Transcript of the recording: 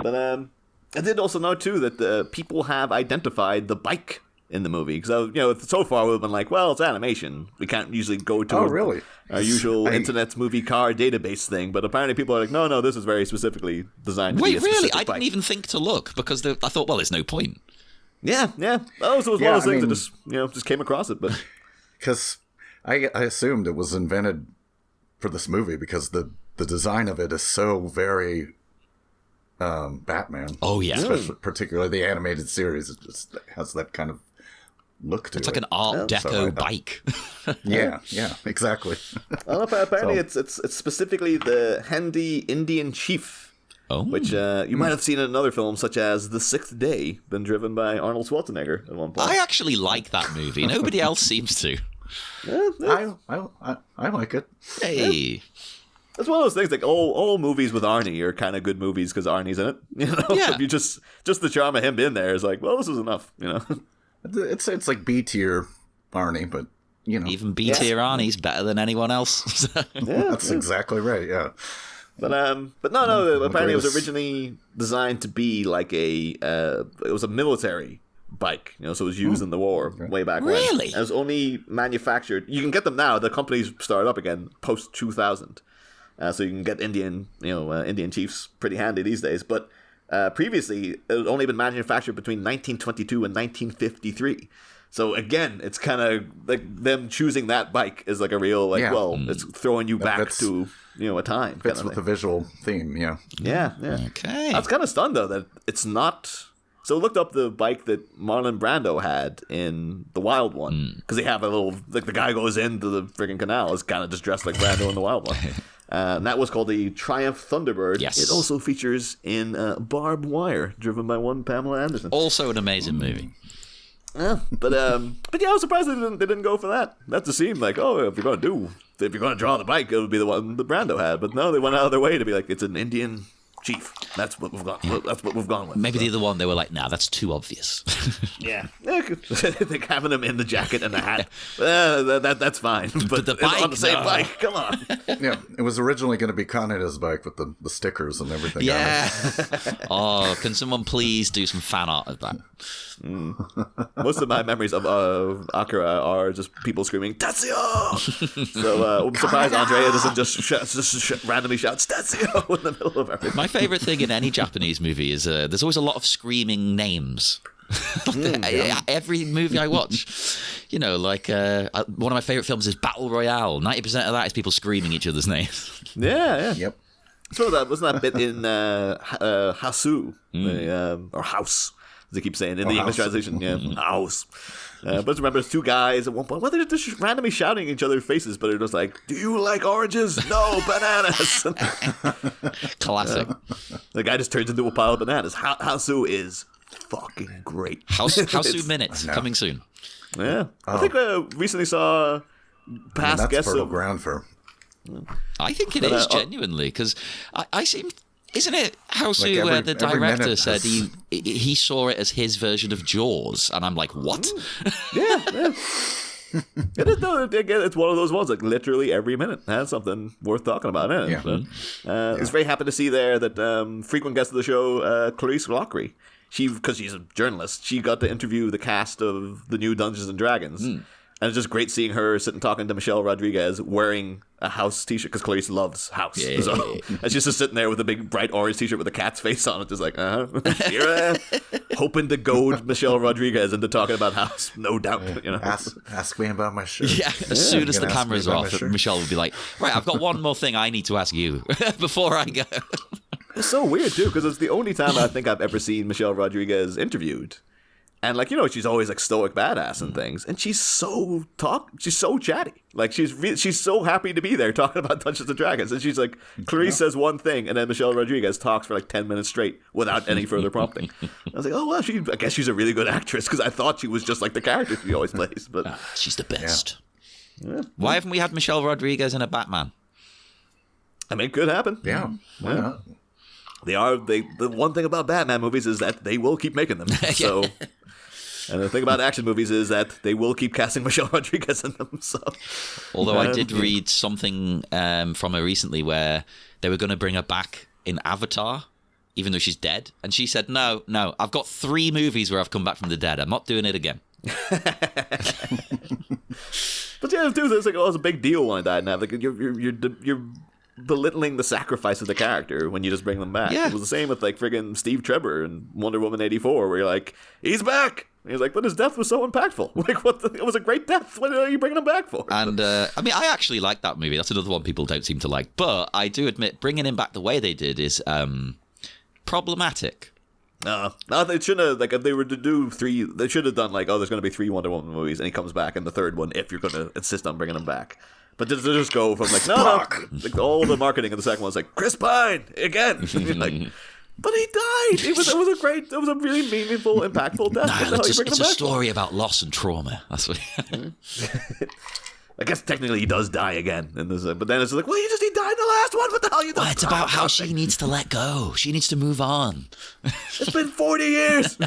But I did also know too that people have identified the bike in the movie, because so far we've been like, well, it's animation. We can't usually go to our usual internet movie car database thing, but apparently people are like, no, this is very specifically designed to be a specific I bike. didn't even think to look because I thought, well, there's no point. Yeah. Oh, so it was one of those things that just came across it, but because I assumed it was invented for this movie because the design of it is so very Batman. Oh yeah, particularly the animated series. It just has that kind of look to it. It's like an Art Deco bike. yeah, exactly. Well, apparently it's specifically the handy Indian chief, which you might have seen in another film, such as The Sixth Day, been driven by Arnold Schwarzenegger at one point. I actually like that movie. Nobody else seems to. I like it. Hey. Yeah. It's one of those things, like, all movies with Arnie are kind of good movies because Arnie's in it. Yeah. If you just the charm of him in there is like, well, this is enough, It's like B-tier Arnie, but, Even B-tier Arnie's better than anyone else. That's exactly right, yeah. But no, apparently it was originally designed to be like it was a military bike, so it was used in the war way back when. Really? And it was only manufactured, you can get them now, the company's started up again post-2000. So you can get Indian Chiefs pretty handy these days. But previously, it had only been manufactured between 1922 and 1953. So again, it's kind of like them choosing that bike is like a real it's throwing you back to a time. Fits with the visual theme, yeah. Yeah. Okay. I was kind of stunned though that it's not. So I looked up the bike that Marlon Brando had in the Wild One because they have a little like the guy goes into the freaking canal is kind of just dressed like Brando in the Wild One. And that was called the Triumph Thunderbird. Yes. It also features in Barbed Wire, driven by one Pamela Anderson. Also an amazing movie. Yeah, but I was surprised they didn't go for that. That just seemed like, if you're gonna draw the bike, it would be the one that Brando had. But no, they went out of their way to be like, it's an Indian chief. That's what we've gone with. Maybe the other one, they were like, nah, that's too obvious. Yeah. Like having him in the jacket and the hat. That's fine. But the bike, on the same bike, come on. Yeah, it was originally going to be Kaneda's bike with the stickers and everything Yeah. on it. Can someone please do some fan art of that? Most of my memories of Akira are just people screaming "TETSUO!" So I'm surprised Andrea doesn't just randomly shout "TETSUO!" in the middle of everything. My favorite thing in any Japanese movie is there's always a lot of screaming names. Every movie I watch, one of my favorite films is Battle Royale. 90% of that is people screaming each other's names. Yeah. Yep. So wasn't that bit in Hausu or House, as they keep saying in the English translation? Yeah, House. But remember, it's two guys at one point. Well, they're just randomly shouting in each other's faces, but they're just like, "Do you like oranges? No, bananas." Classic. The guy just turns into a pile of bananas. Hausu is fucking great. Hausu Minutes coming soon. Yeah, I think recently saw past guests. That's fertile ground for. I think it is genuinely because I seem. Isn't it Hausu where the director said he saw it as his version of Jaws? And I'm like, what? Yeah. It is, though. It's one of those ones, like literally every minute has something worth talking about. Yeah. I was very happy to see there that frequent guest of the show, Clarice Lockery, because she's a journalist, she got to interview the cast of the new Dungeons and Dragons. And it's just great seeing her sitting talking to Michelle Rodriguez wearing a House t-shirt because Clarice loves House. Yeah. So, and she's just sitting there with a big bright orange t-shirt with a cat's face on it, just like, You're hoping to goad Michelle Rodriguez into talking about House, no doubt. Ask me about my shirt. Yeah, as soon as the cameras are off, Michelle will be like, right, I've got one more thing I need to ask you before I go. It's so weird, too, because it's the only time I think I've ever seen Michelle Rodriguez interviewed. And, she's always, stoic badass and things. And she's so chatty. Like, she's so happy to be there talking about Dungeons & Dragons. And she's like, Clarice says one thing, and then Michelle Rodriguez talks for, 10 minutes straight without any further prompting. I was like, oh, well, I guess she's a really good actress, because I thought she was just like the character she always plays. But she's the best. Yeah. Why haven't we had Michelle Rodriguez in a Batman? I mean, it could happen. Yeah. Why not? The one thing about Batman movies is that they will keep making them. So... And the thing about action movies is that they will keep casting Michelle Rodriguez in them. So, although I did read something from her recently where they were going to bring her back in Avatar, even though she's dead. And she said, no, I've got 3 movies where I've come back from the dead. I'm not doing it again. But yeah, dude, it's like, oh, it's a big deal when I died now. Like, you're belittling the sacrifice of the character when you just bring them back. Yeah. It was the same with, like, friggin' Steve Trevor in Wonder Woman 84, where you're like, he's back! And he's like, but his death was so impactful. Like, it was a great death. What are you bringing him back for? And, I mean, I actually like that movie. That's another one people don't seem to like. But I do admit, bringing him back the way they did is problematic. No, they shouldn't have, like, if they were to do 3, they should have done, like, oh, there's going to be 3 Wonder Woman movies, and he comes back in the 3rd one if you're going to insist on bringing him back. But to just go from, like, no, like, all the marketing in the second one's like, Chris Pine, again. Like, but he died. It was a really meaningful, impactful death. No, it's a story about loss and trauma. That's what. I guess technically he does die again, but then it's like, well, he died in the last one. What the hell are you doing? Well, it's about how she needs to let go. She needs to move on. It's been 40 years.